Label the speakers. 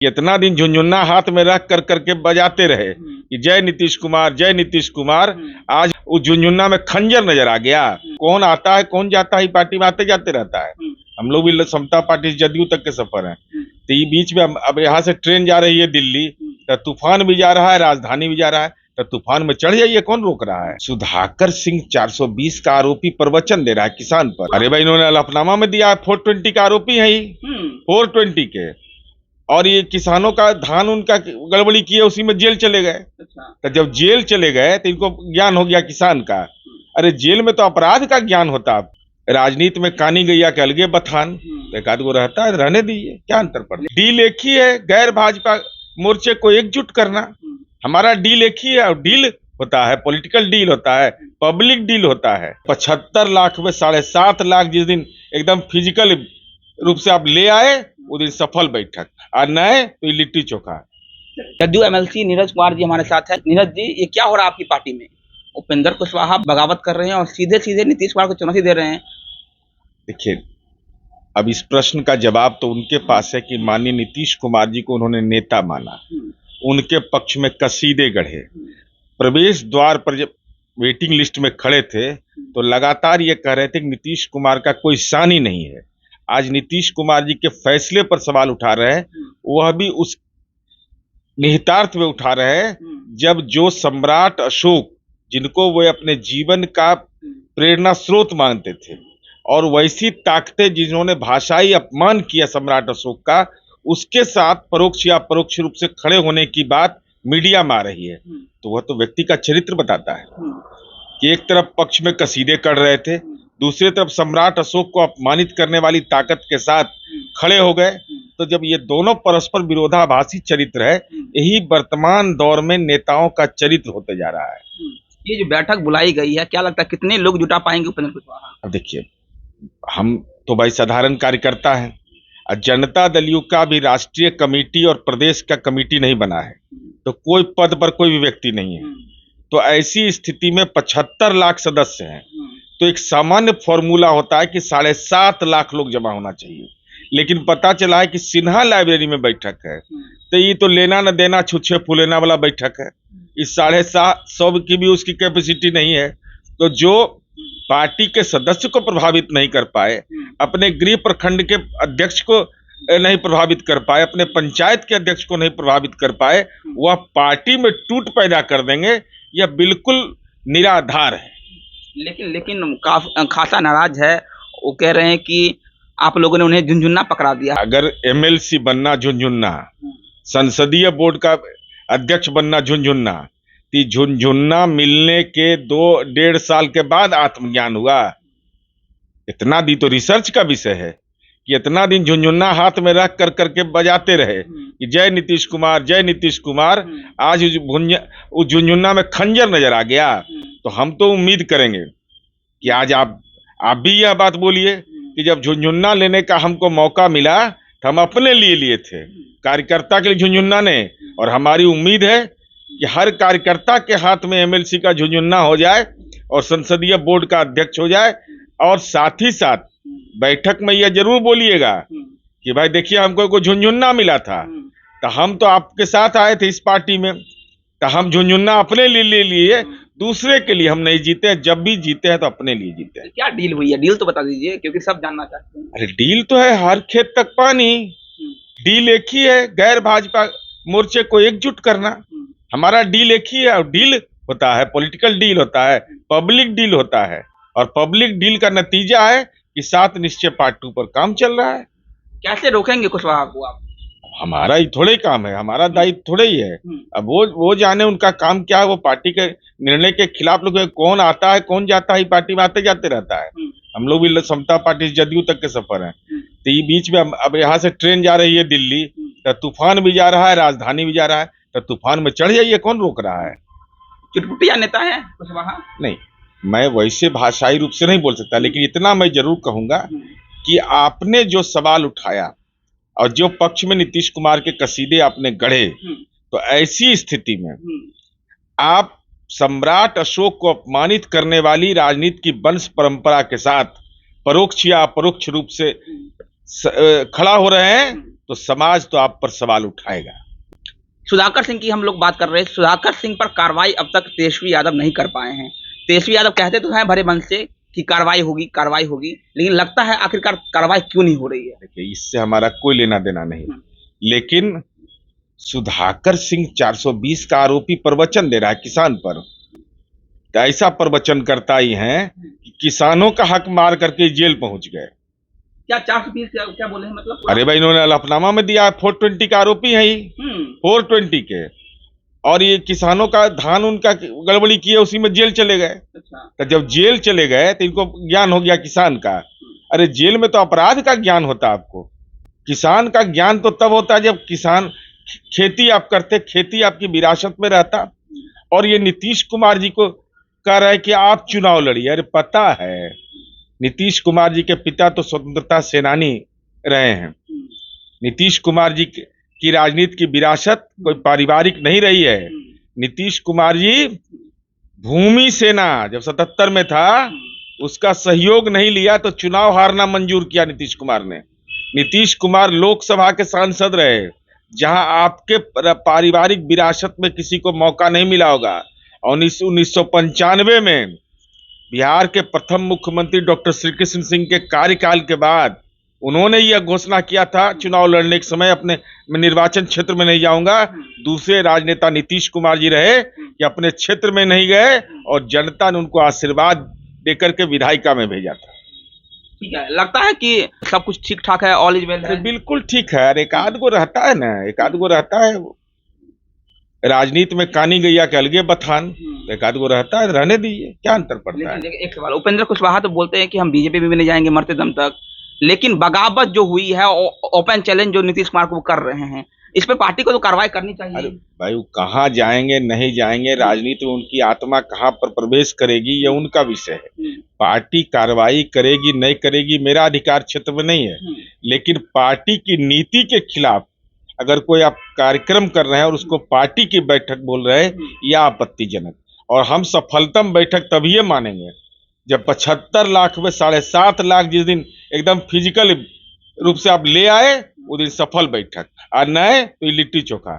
Speaker 1: इतना दिन झुनझुन्ना हाथ में रख कर करके बजाते रहे कि जय नीतीश कुमार, जय नीतीश कुमार। आज उस झुनझुन्ना में खंजर नजर आ गया। कौन आता है कौन जाता है, पार्टी में आते जाते रहता है। हम लोग भी समता पार्टी से जदयू तक के सफर है। तो ये बीच में अब यहाँ से ट्रेन जा रही है दिल्ली, तो तूफान भी जा रहा है, राजधानी भी जा रहा है। तो तूफान में चढ़ जाइए, कौन रोक रहा है। सुधाकर सिंह 420 का आरोपी प्रवचन दे रहा है किसान पर। अरे भाई, इन्होंने हलफनामा में दिया है 420 का आरोपी है ही, 420 के। और ये किसानों का धान उनका गड़बड़ी किए, उसी में जेल चले गए। तो जब जेल चले गए तो इनको ज्ञान हो गया किसान का। अरे जेल में तो अपराध का ज्ञान होता। राजनीति में कानी गैया के अलगे बथान, तो एक आध गो रहता है, रहने दीजिए, क्या अंतर पड़ता है। डील एक ही है, गैर भाजपा मोर्चे को एकजुट करना। हमारा डील एक ही है, और डील होता है पॉलिटिकल डील होता है, पब्लिक डील होता है। 75 लाख में 7.5 लाख जिस दिन एकदम फिजिकल रूप से आप ले आए, वो दिन सफल बैठक। और नए तो लिट्टी चोखा।
Speaker 2: जदयू एमएलसी नीरज कुमार जी हमारे साथ है। नीरज जी, ये क्या हो रहा है आपकी पार्टी में? उपेंद्र कुशवाहा बगावत कर रहे हैं और सीधे सीधे नीतीश कुमार को चुनौती दे रहे हैं।
Speaker 1: देखिए, अब इस प्रश्न का जवाब तो उनके पास है कि माननीय नीतीश कुमार जी को उन्होंने नेता माना, उनके पक्ष में कसीदे गढ़े। प्रवेश द्वार पर जब वेटिंग लिस्ट में खड़े थे तो लगातार ये कह रहे थे कि नीतीश कुमार का कोई सानी नहीं है। आज नीतीश कुमार जी के फैसले पर सवाल उठा रहे हैं, वह भी उस निहितार्थ में उठा रहे हैं जब जो सम्राट अशोक, जिनको वे अपने जीवन का प्रेरणा स्रोत मानते थे, और वैसी ताकतें जिन्होंने भाषाई अपमान किया सम्राट अशोक का, उसके साथ परोक्ष या परोक्ष रूप से खड़े होने की बात मीडिया में आ रही है। तो वह तो व्यक्ति का चरित्र बताता है कि एक तरफ पक्ष में कसीदे कर रहे थे, दूसरी तरफ सम्राट अशोक को अपमानित करने वाली ताकत के साथ खड़े हो गए। तो जब ये दोनों परस्पर विरोधाभासी चरित्र है, यही वर्तमान दौर में नेताओं का चरित्र होते जा रहा है।
Speaker 2: ये जो बैठक बुलाई गई है, क्या लगता है कितने लोग जुटा पाएंगे उपेंद्र कुशवाहा?
Speaker 1: अब देखिए, हम तो भाई साधारण कार्यकर्ता हैं, और जनता दल यू का भी राष्ट्रीय कमेटी और प्रदेश का कमेटी नहीं बना है, तो कोई पद पर कोई भी व्यक्ति नहीं है। तो ऐसी स्थिति में 75 लाख सदस्य हैं, तो एक सामान्य फॉर्मूला होता है कि 7.5 लाख लोग जमा होना चाहिए। लेकिन पता चला है कि सिन्हा लाइब्रेरी में बैठक है, तो ये तो लेना न देना, छुच्छे फुलेना वाला बैठक है। इस 750 की भी उसकी कैपेसिटी नहीं है। तो जो पार्टी के सदस्य को प्रभावित नहीं कर पाए, अपने गृह प्रखंड के अध्यक्ष को नहीं प्रभावित कर पाए, अपने पंचायत के अध्यक्ष को नहीं प्रभावित कर पाए, वह पार्टी में टूट पैदा कर देंगे, यह बिल्कुल निराधार है।
Speaker 2: लेकिन खासा नाराज है। वो कह रहे हैं कि आप लोगों ने उन्हें झुनझुन्ना पकड़ा दिया।
Speaker 1: अगर एमएलसी बनना झुनझुन्ना, संसदीय बोर्ड का अध्यक्ष बनना झुनझुन्ना, तो झुनझुन्ना मिलने के 2-1.5 साल के बाद आत्मज्ञान हुआ। इतना दी तो रिसर्च का विषय है कि इतना दिन झुनझुन्ना हाथ में रख कर करके बजाते रहे कि जय नीतीश कुमार, जय नीतीश कुमार। आज उस झुनझुन्ना में खंजर नजर आ गया। तो हम तो उम्मीद करेंगे कि आज आप भी यह बात बोलिए कि जब झुनझुन्ना लेने का हमको मौका मिला तो हम अपने लिए थे, कार्यकर्ता के लिए झुनझुन्ना ने। और हमारी उम्मीद है कि हर कार्यकर्ता के हाथ में एमएलसी का झुनझुन्ना हो जाए और संसदीय बोर्ड का अध्यक्ष हो जाए। और साथ ही साथ बैठक में यह जरूर बोलिएगा कि भाई देखिए, हमको कोई झुनझुन्ना मिला था, तो हम तो आपके साथ आए थे इस पार्टी में, तो हम झुनझुन्ना अपने लिए लिए, दूसरे के लिए हम नहीं जीते हैं। जब भी जीते हैं तो अपने लिए जीते हैं।
Speaker 2: क्या डील हुई है? डील तो बता दीजिए, क्योंकि सब जानना चाहते हैं।
Speaker 1: अरे डील तो है, हर खेत तक पानी। डील एक ही है, गैर भाजपा मोर्चे को एकजुट करना। हमारा डील एक ही है, और डील होता है पॉलिटिकल डील होता है, पब्लिक डील होता है। और पब्लिक डील का नतीजा है कि 7 निश्चय पार्ट 2 पर काम चल रहा है।
Speaker 2: कैसे रोकेंगे कुशवाहा को आप?
Speaker 1: हमारा ही थोड़े काम है, हमारा दायित्व थोड़े ही है। अब वो जाने उनका काम क्या है। वो पार्टी के निर्णय के खिलाफ लोग, कौन आता है कौन जाता है, पार्टी में आते जाते रहता है। हम लोग भी समता पार्टी से जदयू तक के सफर है। तो ये बीच में अब यहाँ से ट्रेन जा रही है दिल्ली, तो तूफान भी जा रहा है, राजधानी भी जा रहा है। तो तूफान में चढ़ जाइए, कौन रोक रहा है।
Speaker 2: चुटपुटिया नेता है कुशवाहा?
Speaker 1: नहीं, मैं वैसे भाषाई रूप से नहीं बोल सकता, लेकिन इतना मैं जरूर कहूंगा कि आपने जो सवाल उठाया और जो पक्ष में नीतीश कुमार के कसीदे आपने गढ़े, तो ऐसी स्थिति में आप सम्राट अशोक को अपमानित करने वाली राजनीति की वंश परंपरा के साथ परोक्ष या अपरोक्ष रूप से खड़ा हो रहे हैं, तो समाज तो आप पर सवाल उठाएगा।
Speaker 2: सुधाकर सिंह की हम लोग बात कर रहे हैं। सुधाकर सिंह पर कार्रवाई अब तक तेजस्वी यादव नहीं कर पाए हैं। तेजस्वी यादव कहते तो हैं भरे मन से कि कार्रवाई होगी, लेकिन लगता है आखिरकार कार्रवाई क्यों नहीं हो रही है?
Speaker 1: देखिए, इससे हमारा कोई लेना देना नहीं, लेकिन सुधाकर सिंह 420 का आरोपी प्रवचन दे रहा है किसान पर, तो ऐसा प्रवचन करता ही है कि किसानों का हक मार करके जेल पहुंच गए।
Speaker 2: क्या 420 क्या बोले हैं मतलब?
Speaker 1: अरे भाई, इन्होंने हलफनामा में दिया है 420 का आरोपी है ही, 420 के, और ये किसानों का धान उनका गड़बड़ी किए, उसी में जेल चले गए।
Speaker 2: अच्छा।
Speaker 1: तो जब जेल चले गए तो इनको ज्ञान हो गया किसान का। अरे जेल में तो अपराध का ज्ञान होता है आपको, किसान का ज्ञान तो तब होता है जब किसान खेती आप करते, खेती आपकी विरासत में रहता। और ये नीतीश कुमार जी को कह रहा है कि आप चुनाव लड़िए। अरे पता है, नीतीश कुमार जी के पिता तो स्वतंत्रता सेनानी रहे हैं। नीतीश कुमार जी की राजनीति की विरासत कोई पारिवारिक नहीं रही है। नीतीश कुमार जी भूमि सेना जब 77 में था, उसका सहयोग नहीं लिया तो चुनाव हारना मंजूर किया नीतीश कुमार ने। नीतीश कुमार लोकसभा के सांसद रहे, जहां आपके पारिवारिक विरासत में किसी को मौका नहीं मिला होगा। और 1995 में बिहार के प्रथम मुख्यमंत्री डॉक्टर श्री कृष्ण सिंह के कार्यकाल के बाद उन्होंने यह घोषणा किया था चुनाव लड़ने के समय, अपने मैं निर्वाचन क्षेत्र में नहीं जाऊंगा। दूसरे राजनेता नीतीश कुमार जी रहे कि अपने क्षेत्र में नहीं गए और जनता ने उनको आशीर्वाद देकर के विधायिका में भेजा था।
Speaker 2: ठीक है, लगता है कि सब कुछ ठीक ठाक है, ऑल इज वेल है?
Speaker 1: बिल्कुल ठीक है। अरे एक आध गो रहता है ना, एक आध गो रहता है। राजनीति में कानी गैया के अलगे बथान, एक आध गो रहता है, रहने दीजिए, क्या अंतर पड़ता है।
Speaker 2: एक सवाल, उपेंद्र कुशवाहा तो बोलते हैं कि हम बीजेपी में भी नहीं जाएंगे मरते दम तक, लेकिन बगावत जो हुई है, ओपन चैलेंज जो नीतीश कुमार को कर रहे हैं, इस पे पार्टी को तो कार्रवाई करनी चाहिए।
Speaker 1: अरे भाई, वो कहाँ जाएंगे नहीं जाएंगे, राजनीति में उनकी आत्मा कहाँ पर प्रवेश करेगी, ये उनका विषय है। पार्टी कार्रवाई करेगी नहीं करेगी मेरा अधिकार क्षेत्र में नहीं है, लेकिन पार्टी की नीति के खिलाफ अगर कोई आप कार्यक्रम कर रहे हैं और उसको पार्टी की बैठक बोल रहे हैं, यह आपत्तिजनक। और हम सफलतम बैठक तभी मानेंगे जब 75 लाख में 7.5 लाख जिस दिन एकदम फिजिकल रूप से आप ले आए, वो दिन सफल बैठक, और नए तो लिट्टी चोखा।